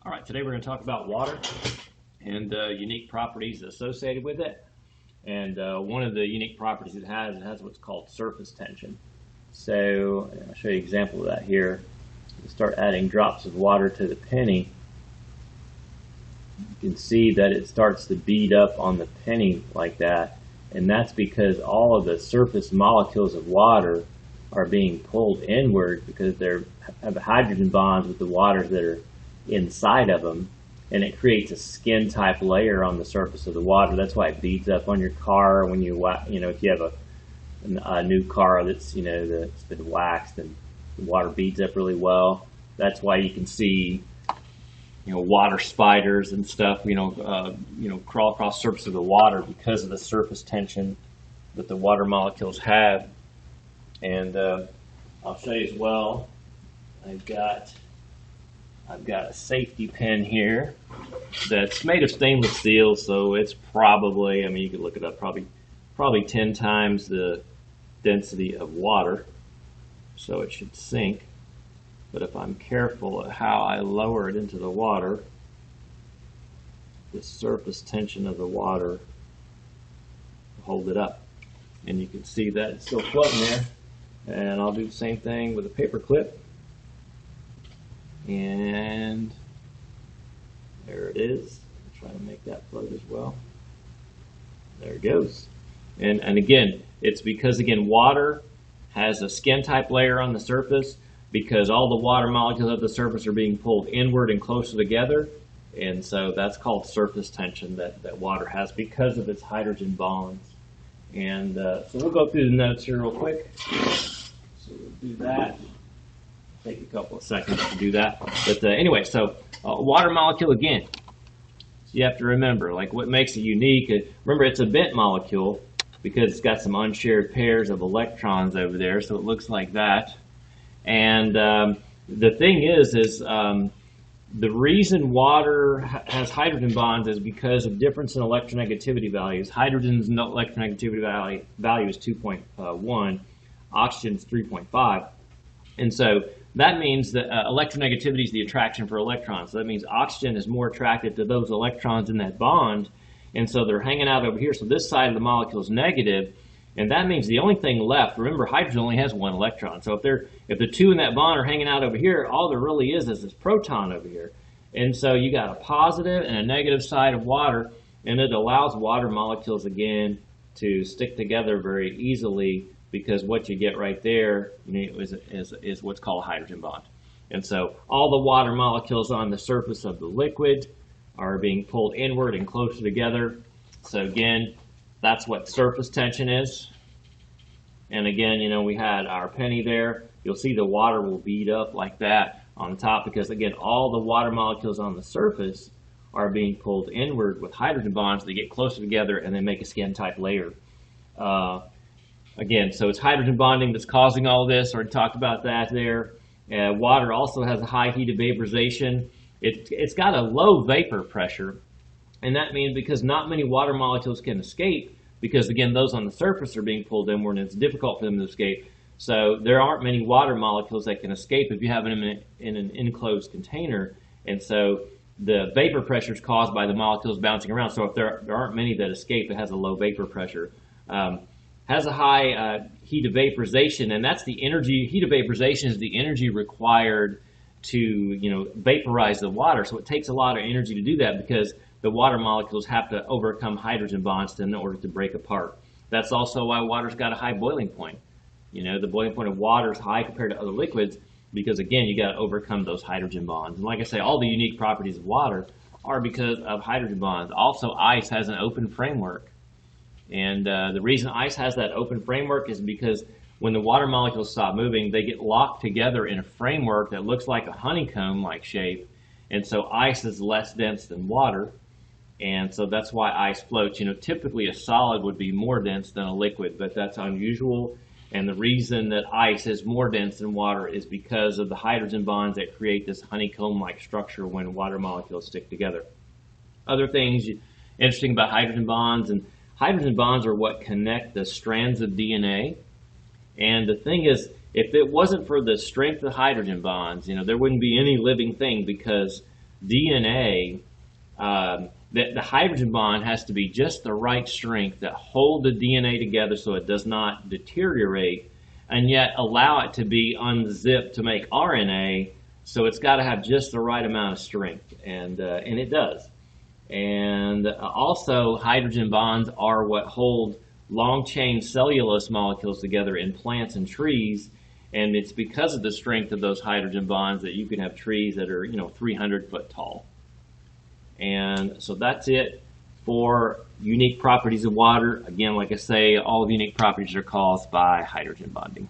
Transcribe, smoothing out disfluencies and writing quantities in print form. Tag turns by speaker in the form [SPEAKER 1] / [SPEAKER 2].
[SPEAKER 1] All right, today we're going to talk about water and unique properties associated with it. And one of the unique properties it has what's called surface tension. So I'll show you an example of that here. You start adding drops of water to the penny. You can see that it starts to bead up on the penny like that. And that's because all of the surface molecules of water are being pulled inward because they have hydrogen bonds with the waters that are inside of them, and it creates a skin type layer on the surface of the water. That's why it beads up on your car when if you have a new car that's that's been waxed, and the water beads up really well. That's why you can see water spiders and stuff crawl across the surface of the water because of the surface tension that the water molecules have. And I'll show you as well. I've got a safety pin here that's made of stainless steel, so it's probably, you can look it up, probably 10 times the density of water, so it should sink. But if I'm careful at how I lower it into the water, the surface tension of the water will hold it up. And you can see that it's still floating there. And I'll do the same thing with a paper clip. And there it is. Try to make that float as well. There it goes. And again, it's because water has a skin type layer on the surface because all the water molecules at the surface are being pulled inward and closer together. And so that's called surface tension that water has because of its hydrogen bonds. And so we'll go through the notes here real quick. So we'll do that. Take a couple of seconds to do that. But anyway, so water molecule again. So you have to remember, what makes it unique. Remember, it's a bent molecule because it's got some unshared pairs of electrons over there, so it looks like that. And the thing is the reason water has hydrogen bonds is because of difference in electronegativity values. Hydrogen's electronegativity value is 2.1, oxygen's 3.5. And so that means that electronegativity is the attraction for electrons. So that means oxygen is more attracted to those electrons in that bond, and so they're hanging out over here. So this side of the molecule is negative, and that means the only thing left, remember, hydrogen only has one electron. So if the two in that bond are hanging out over here, all there really is this proton over here. And so you got a positive and a negative side of water, and it allows water molecules, again, to stick together very easily because what you get right there is what's called a hydrogen bond. And so all the water molecules on the surface of the liquid are being pulled inward and closer together. So again, that's what surface tension is. And again, we had our penny there. You'll see the water will bead up like that on top because, again, all the water molecules on the surface are being pulled inward with hydrogen bonds. They get closer together and they make a skin type layer. Again, so it's hydrogen bonding that's causing all this. Already talked about that there. Water also has a high heat of vaporization. It's got a low vapor pressure, and that means because not many water molecules can escape because, again, those on the surface are being pulled inward and it's difficult for them to escape. So there aren't many water molecules that can escape if you have them in an enclosed container. And so the vapor pressure is caused by the molecules bouncing around. So if there aren't many that escape, it has a low vapor pressure. Has a high heat of vaporization, and that's the energy. Heat of vaporization is the energy required to vaporize the water. So it takes a lot of energy to do that because the water molecules have to overcome hydrogen bonds in order to break apart. That's also why water's got a high boiling point. The boiling point of water is high compared to other liquids because, again, you got to overcome those hydrogen bonds. And like I say, all the unique properties of water are because of hydrogen bonds. Also, ice has an open framework. And the reason ice has that open framework is because when the water molecules stop moving, they get locked together in a framework that looks like a honeycomb-like shape. And so ice is less dense than water. And so that's why ice floats. Typically a solid would be more dense than a liquid, but that's unusual. And the reason that ice is more dense than water is because of the hydrogen bonds that create this honeycomb-like structure when water molecules stick together. Other things interesting about hydrogen bonds, and hydrogen bonds are what connect the strands of DNA. And the thing is, if it wasn't for the strength of hydrogen bonds, there wouldn't be any living thing because DNA, the hydrogen bond has to be just the right strength that hold the DNA together so it does not deteriorate, and yet allow it to be unzipped to make RNA. So it's got to have just the right amount of strength, and it does. And also, hydrogen bonds are what hold long-chain cellulose molecules together in plants and trees. And it's because of the strength of those hydrogen bonds that you can have trees that are, 300 foot tall. And so that's it for unique properties of water. Again, like I say, all of unique properties are caused by hydrogen bonding.